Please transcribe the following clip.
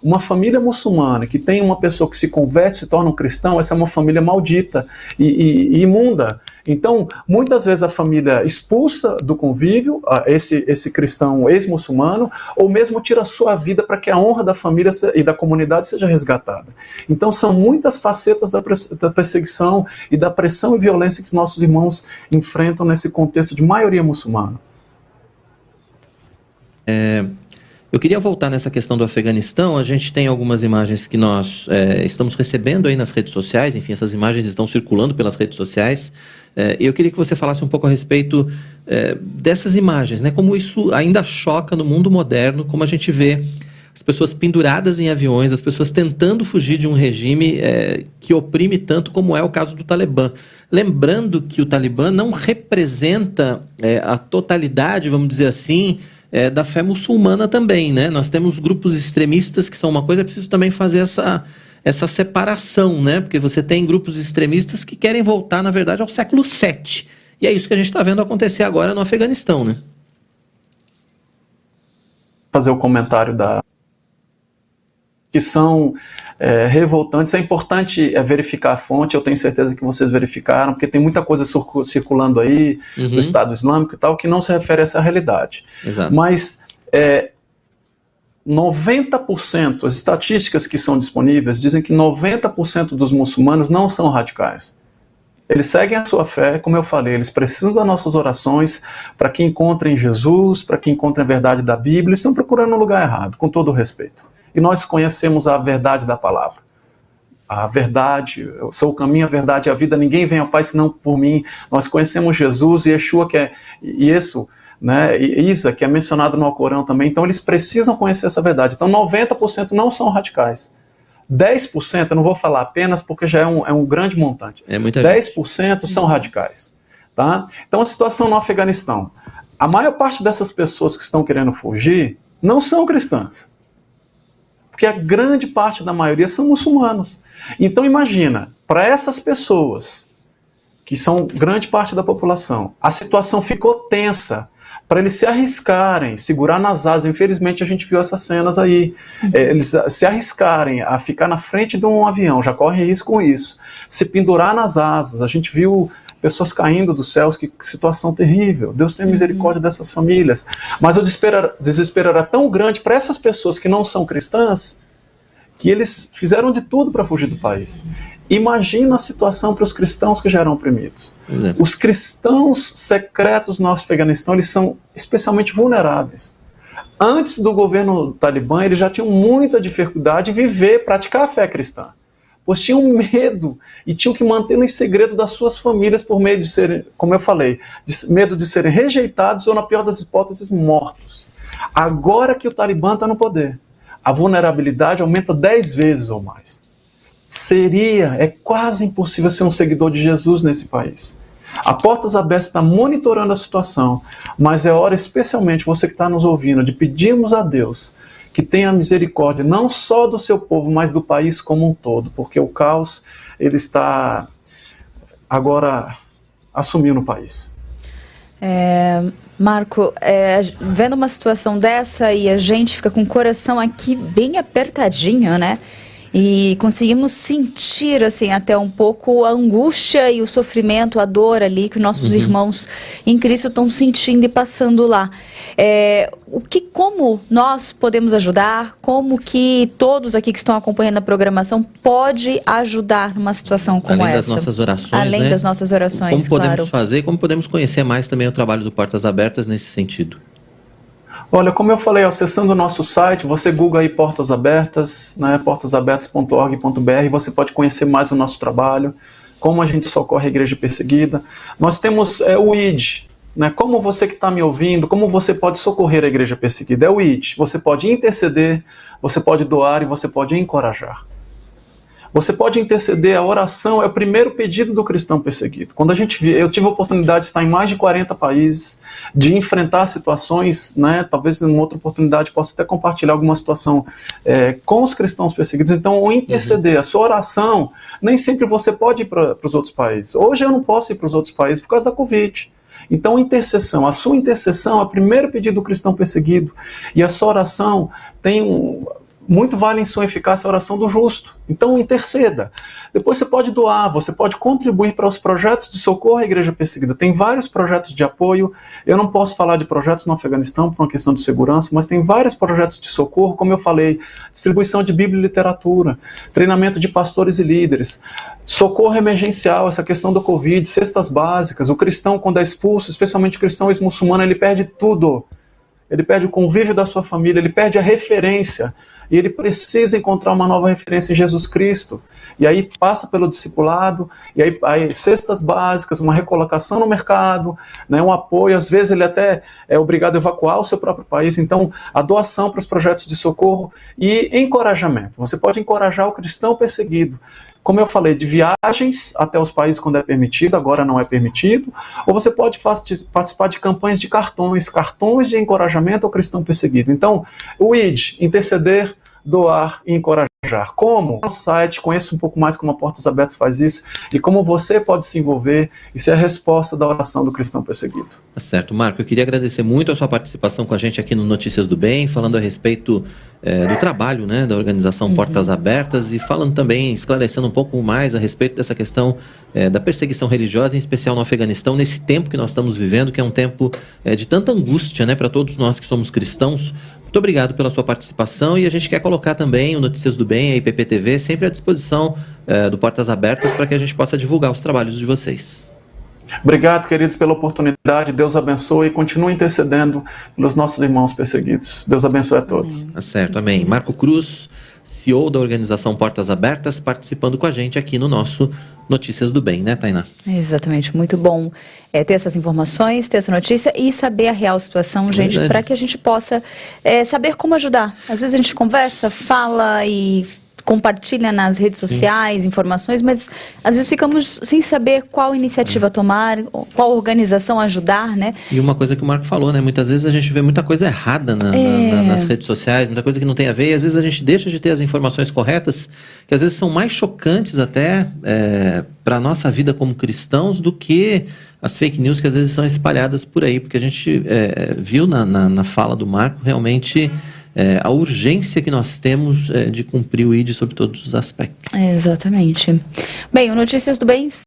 Uma família muçulmana que tem uma pessoa que se converte, se torna um cristão, essa é uma família maldita e imunda. Então, muitas vezes a família expulsa do convívio esse cristão ex-muçulmano, ou mesmo tira a sua vida para que a honra da família e da comunidade seja resgatada. Então, são muitas facetas da perseguição e da pressão e violência que nossos irmãos enfrentam nesse contexto de maioria muçulmana. Eu queria voltar nessa questão do Afeganistão. A gente tem algumas imagens que nós estamos recebendo aí nas redes sociais, enfim, essas imagens estão circulando pelas redes sociais. Eu queria que você falasse um pouco a respeito dessas imagens, né? Como isso ainda choca no mundo moderno, como a gente vê as pessoas penduradas em aviões, as pessoas tentando fugir de um regime que oprime tanto, como é o caso do Talibã. Lembrando que o Talibã não representa a totalidade, vamos dizer assim, da fé muçulmana também, né? Nós temos grupos extremistas que são uma coisa, é preciso também fazer essa separação, né? Porque você tem grupos extremistas que querem voltar, na verdade, ao século VII. E é isso que a gente está vendo acontecer agora no Afeganistão, né? Fazer o comentário que são revoltantes. É importante verificar a fonte, eu tenho certeza que vocês verificaram, porque tem muita coisa circulando aí do Estado Islâmico e tal, que não se refere a essa realidade. Exato. Mas 90%, as estatísticas que são disponíveis dizem que 90% dos muçulmanos não são radicais. Eles seguem a sua fé, como eu falei, eles precisam das nossas orações para que encontrem Jesus, para que encontrem a verdade da Bíblia. Eles estão procurando um lugar errado, com todo o respeito. E nós conhecemos a verdade da palavra. A verdade, eu sou o caminho, a verdade e a vida, ninguém vem ao Pai senão por mim. Nós conhecemos Jesus e Yeshua, que é isso, né, e Isa, que é mencionado no Alcorão também. Então eles precisam conhecer essa verdade. Então 90% não são radicais. 10%, eu não vou falar apenas porque já é um grande montante. 10% são radicais. Tá? Então a situação no Afeganistão. A maior parte dessas pessoas que estão querendo fugir não são cristãs. Porque a grande parte da maioria são muçulmanos. Então imagina, para essas pessoas, que são grande parte da população, a situação ficou tensa, para eles se arriscarem, segurar nas asas. Infelizmente a gente viu essas cenas aí, eles se arriscarem a ficar na frente de um avião, já corre risco com isso, se pendurar nas asas, a gente viu pessoas caindo dos céus, que situação terrível. Deus tem misericórdia dessas famílias. Mas o desespero era tão grande para essas pessoas que não são cristãs, que eles fizeram de tudo para fugir do país. Imagina a situação para os cristãos que já eram oprimidos. Os cristãos secretos no Afeganistão, eles são especialmente vulneráveis. Antes do governo talibã, eles já tinham muita dificuldade de praticar a fé cristã. Pois tinham medo e tinham que mantê-lo em segredo das suas famílias por medo de serem, como eu falei, medo de serem rejeitados ou, na pior das hipóteses, mortos. Agora que o Talibã está no poder, a vulnerabilidade aumenta 10 vezes ou mais. É quase impossível ser um seguidor de Jesus nesse país. A Portas Abertas está monitorando a situação, mas é hora, especialmente você que está nos ouvindo, de pedirmos a Deus que tenha misericórdia não só do seu povo, mas do país como um todo, porque o caos ele está agora assumindo o país. Marco, vendo uma situação dessa e a gente fica com o coração aqui bem apertadinho, né? E conseguimos sentir assim até um pouco a angústia e o sofrimento, a dor ali que nossos irmãos em Cristo estão sentindo e passando lá. Como nós podemos ajudar? Como que todos aqui que estão acompanhando a programação pode ajudar numa situação como essa? Além das nossas orações, Além das nossas orações, como podemos fazer e como podemos conhecer mais também o trabalho do Portas Abertas nesse sentido? Olha, como eu falei, acessando o nosso site, você google aí Portas Abertas, né, portasabertas.org.br, você pode conhecer mais o nosso trabalho, como a gente socorre a igreja perseguida. Nós temos o ID, né, como você que está me ouvindo, como você pode socorrer a igreja perseguida. É o ID, você pode interceder, você pode doar e você pode encorajar. Você pode interceder, a oração é o primeiro pedido do cristão perseguido. Eu tive a oportunidade de estar em mais de 40 países, de enfrentar situações, né, talvez em uma outra oportunidade possa até compartilhar alguma situação com os cristãos perseguidos. Então, o interceder, a sua oração, nem sempre você pode ir para os outros países. Hoje eu não posso ir para os outros países por causa da Covid. Então, a sua intercessão é o primeiro pedido do cristão perseguido. E a sua oração tem muito vale em sua eficácia a oração do justo. Então interceda. Depois você pode doar, você pode contribuir para os projetos de socorro à igreja perseguida. Tem vários projetos de apoio. Eu não posso falar de projetos no Afeganistão por uma questão de segurança, mas tem vários projetos de socorro, como eu falei, distribuição de Bíblia e literatura, treinamento de pastores e líderes, socorro emergencial, essa questão do Covid, cestas básicas. O cristão, quando é expulso, especialmente o cristão ex-muçulmano, ele perde tudo. Ele perde o convívio da sua família, ele perde a referência. E ele precisa encontrar uma nova referência em Jesus Cristo. E aí passa pelo discipulado, e aí cestas básicas, uma recolocação no mercado, né, um apoio. Às vezes ele até é obrigado a evacuar o seu próprio país. Então, a doação para os projetos de socorro e encorajamento. Você pode encorajar o cristão perseguido. Como eu falei, de viagens até os países quando é permitido, agora não é permitido, ou você pode participar de campanhas de cartões de encorajamento ao cristão perseguido. Então, o ID, interceder, doar e encorajar. Como? No site, conheça um pouco mais como a Portas Abertas faz isso e como você pode se envolver e ser a resposta da oração do cristão perseguido. Tá certo, Marco. Eu queria agradecer muito a sua participação com a gente aqui no Notícias do Bem, falando a respeito do trabalho, né, da organização Portas Abertas e falando também, esclarecendo um pouco mais a respeito dessa questão da perseguição religiosa, em especial no Afeganistão, nesse tempo que nós estamos vivendo, que é um tempo de tanta angústia, né, para todos nós que somos cristãos. Muito obrigado pela sua participação e a gente quer colocar também o Notícias do Bem, a IPP-TV, sempre à disposição do Portas Abertas para que a gente possa divulgar os trabalhos de vocês. Obrigado, queridos, pela oportunidade. Deus abençoe e continue intercedendo pelos nossos irmãos perseguidos. Deus abençoe a todos. Tá certo, amém. Marco Cruz, CEO da organização Portas Abertas, participando com a gente aqui no nosso Notícias do Bem, né, Tainá? Exatamente, muito bom ter essas informações, ter essa notícia e saber a real situação, gente, para que a gente possa saber como ajudar. Às vezes a gente conversa, fala e compartilha nas redes sociais informações, mas às vezes ficamos sem saber qual iniciativa tomar, qual organização ajudar, né? E uma coisa que o Marco falou, né? Muitas vezes a gente vê muita coisa errada nas redes sociais, muita coisa que não tem a ver, e às vezes a gente deixa de ter as informações corretas, que às vezes são mais chocantes até para a nossa vida como cristãos do que as fake news que às vezes são espalhadas por aí, porque a gente viu na fala do Marco realmente a urgência que nós temos de cumprir o ID sobre todos os aspectos. Exatamente. Bem, o Notícias do Bem